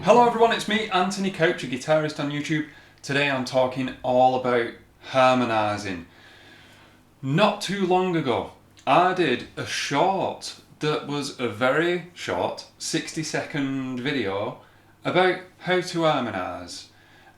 Hello everyone, it's me, Anthony Couch, a guitarist on YouTube. Today I'm talking all about harmonizing. Not too long ago, I did a short that was a very short 60-second video about how to harmonize.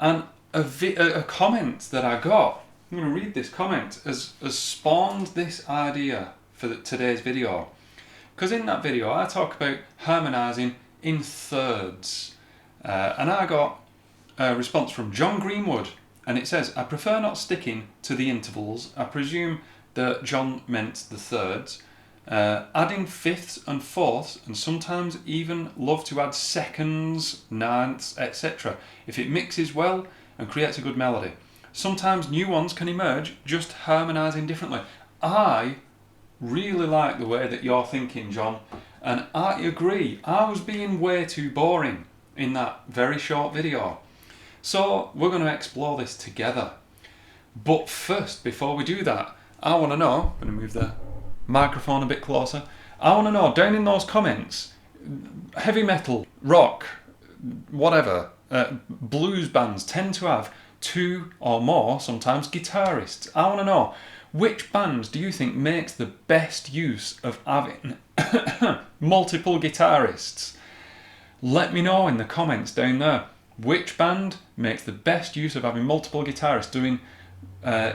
And a comment that I got, I'm going to read this comment, has spawned this idea for today's video. Because in that video I talk about harmonizing in thirds. And I got a response from John Greenwood, and it says, I prefer not sticking to the intervals. I presume that John meant the thirds. Adding fifths and fourths, and sometimes even love to add seconds, ninths, etc. if it mixes well and creates a good melody. Sometimes new ones can emerge, just harmonizing differently. I really like the way that you're thinking, John, and I agree. I was being way too boring in that very short video. So we're going to explore this together. But first, before we do that, I want to know, I'm going to move the microphone a bit closer, I want to know, down in those comments, heavy metal, rock, whatever, blues bands tend to have two or more, sometimes, guitarists. I want to know, which band do you think makes the best use of having multiple guitarists? Let me know in the comments down there. Which band makes the best use of having multiple guitarists doing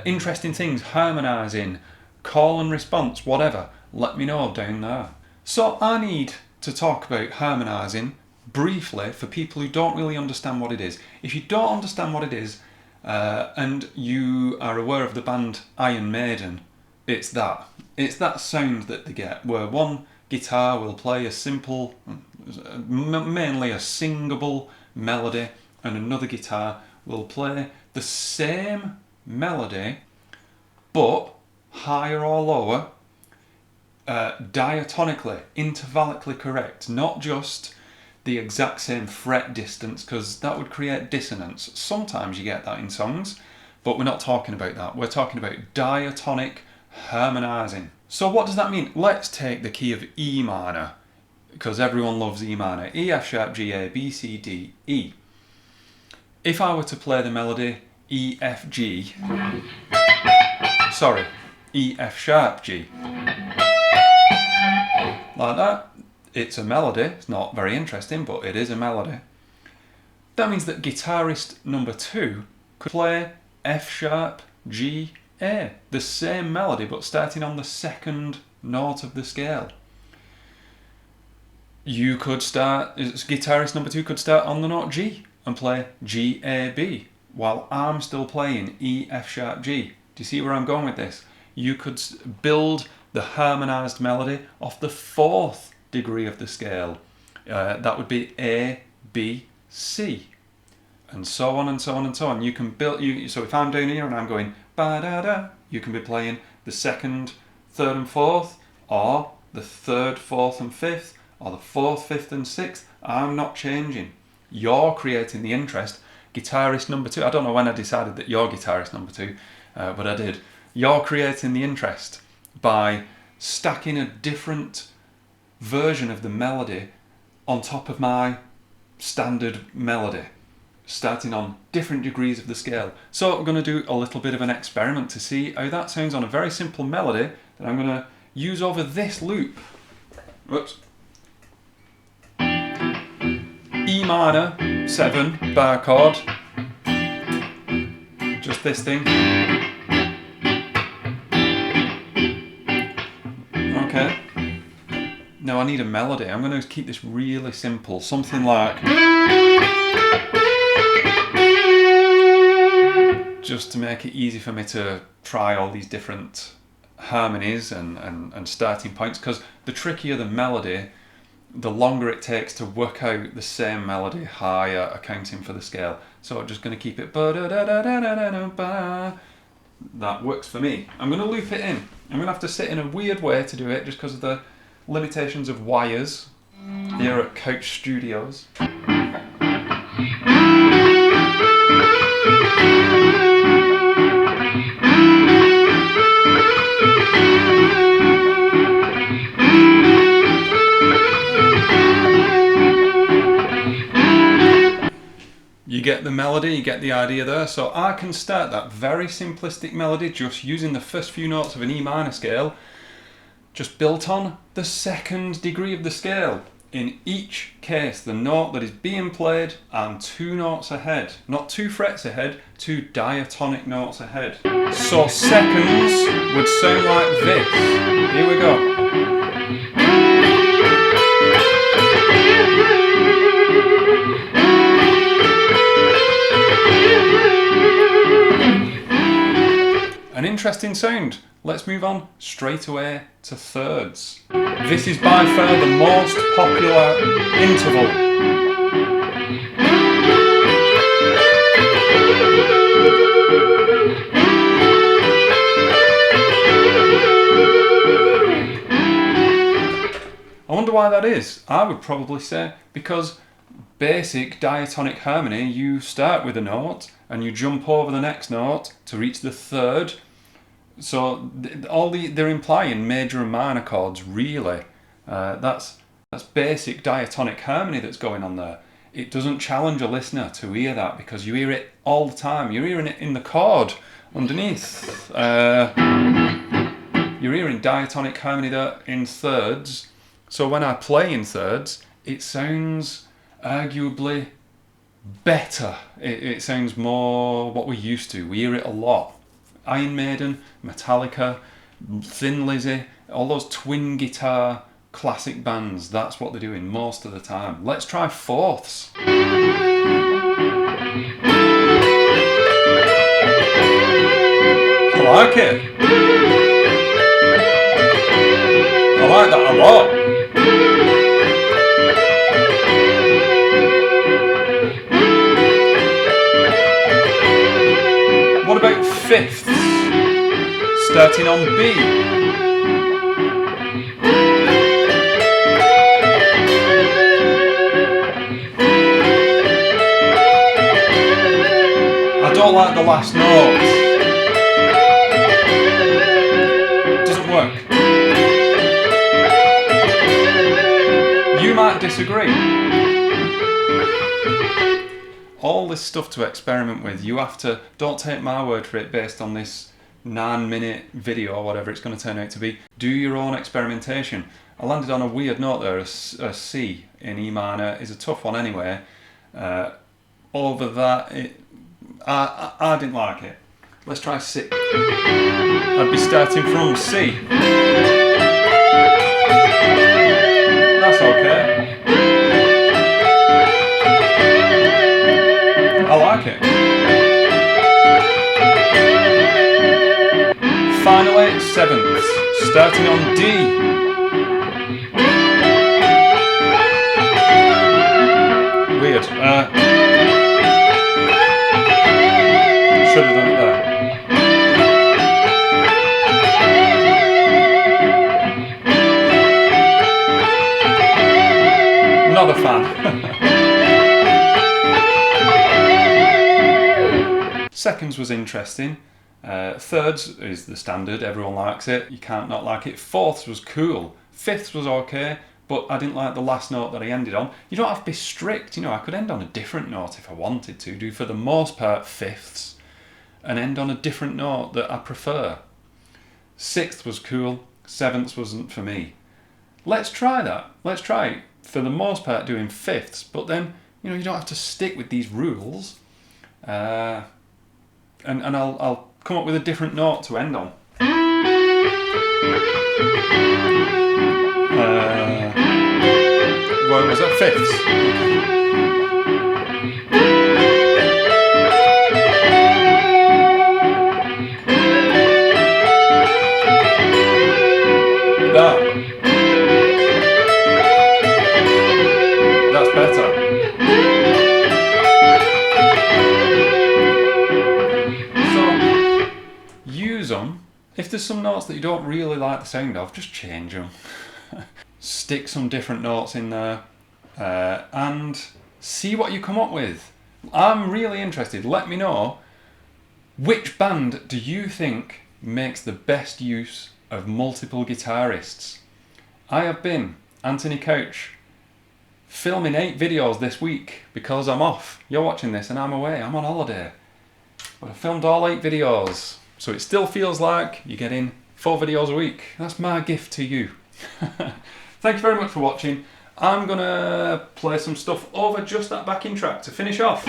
interesting things, harmonizing, call and response, whatever. Let me know down there. So I need to talk about harmonizing briefly for people who don't really understand what it is. If you don't understand what it is and you are aware of the band Iron Maiden, it's that. It's that sound that they get where one guitar will play a simple, mainly a singable melody, and another guitar will play the same melody but higher or lower, diatonically, intervallically correct, not just the exact same fret distance, because that would create dissonance. Sometimes you get that in songs, but we're not talking about that. We're talking about diatonic harmonizing. So what does that mean? Let's take the key of E minor, because everyone loves E minor. E, F sharp, G, A, B, C, D, E. If I were to play the melody E, F, G, sorry, E, F sharp, G, like that, it's a melody. It's not very interesting, but it is a melody. That means that guitarist number 2 could play F sharp, G, A, the same melody but starting on the second note of the scale. You could start, guitarist number 2 could start on the note G and play G, A, B while I'm still playing E, F sharp, G. Do you see where I'm going with this? You could build the harmonized melody off the 4th degree of the scale. That would be A, B, C, and so on and so on and so on. You can build, so if I'm down here and I'm going ba-da-da, you can be playing the 2nd, 3rd and 4th, or the 3rd, 4th and 5th, or the 4th, 5th and 6th. I'm not changing. You're creating the interest. Guitarist number 2, I don't know when I decided that you're guitarist number 2, but I did. You're creating the interest by stacking a different version of the melody on top of my standard melody, starting on different degrees of the scale. So we're going to do a little bit of an experiment to see how that sounds on a very simple melody that I'm going to use over this loop. Whoops. E minor, 7, bar chord, just this thing. Okay. Now I need a melody. I'm going to keep this really simple, something like, just to make it easy for me to try all these different harmonies and starting points, because the trickier the melody, the longer it takes to work out the same melody higher accounting for the scale. So I'm just going to keep it ba-da-da-da-da-da-da-ba. That works for me. I'm going to loop it in. I'm going to have to sit in a weird way to do it just because of the limitations of wires here at Couch Studios. get the melody, you get the idea there. So I can start that very simplistic melody just using the first few notes of an E minor scale, just built on the second degree of the scale. In each case, the note that is being played, I'm 2 notes ahead. Not 2 frets ahead, 2 diatonic notes ahead. So seconds would sound like this. Here we go. An interesting sound. Let's move on straight away to thirds. This is by far the most popular interval. I wonder why that is. I would probably say because basic diatonic harmony, you start with a note and you jump over the next note to reach the third. So they're implying major and minor chords, really. That's basic diatonic harmony that's going on there. It doesn't challenge a listener to hear that because you hear it all the time. You're hearing it in the chord underneath. You're hearing diatonic harmony there in thirds. So when I play in thirds, it sounds arguably better. It sounds more what we're used to. We hear it a lot. Iron Maiden, Metallica, Thin Lizzy, all those twin guitar classic bands, that's what they're doing most of the time. Let's try fourths. I like it. I like that a lot. What about fifths? Starting on B. I don't like the last note. Doesn't work. You might disagree. All this stuff to experiment with. You have to, don't take my word for it based on this 9-minute video or whatever it's going to turn out to be. Do your own experimentation. I landed on a weird note there. A C in E minor is a tough one anyway. Over that, I didn't like it. Let's try C. I'd be starting from C. That's okay. I like it. Finally, sevenths, starting on D. Weird. Should have done it there. Not a fan. Seconds was interesting. Thirds is the standard, everyone likes it, you can't not like it. Fourths was cool. Fifths was okay, but I didn't like the last note that I ended on. You don't have to be strict, you know, I could end on a different note if I wanted to, do for the most part fifths, and end on a different note that I prefer. Sixth was cool, sevenths wasn't for me. Let's try that. Let's try, for the most part, doing fifths, but then, you know, you don't have to stick with these rules. And I'll come up with a different note to end on. What was that? Fifths. That's better. Use them. If there's some notes that you don't really like the sound of, just change them. Stick some different notes in there and see what you come up with. I'm really interested. Let me know, which band do you think makes the best use of multiple guitarists? I have been Anthony Couch. filming 8 videos this week because I'm off. You're watching this and I'm away, I'm on holiday. But I filmed all 8 videos, so it still feels like you're getting 4 videos a week. That's my gift to you. Thank you very much for watching. I'm gonna play some stuff over just that backing track to finish off.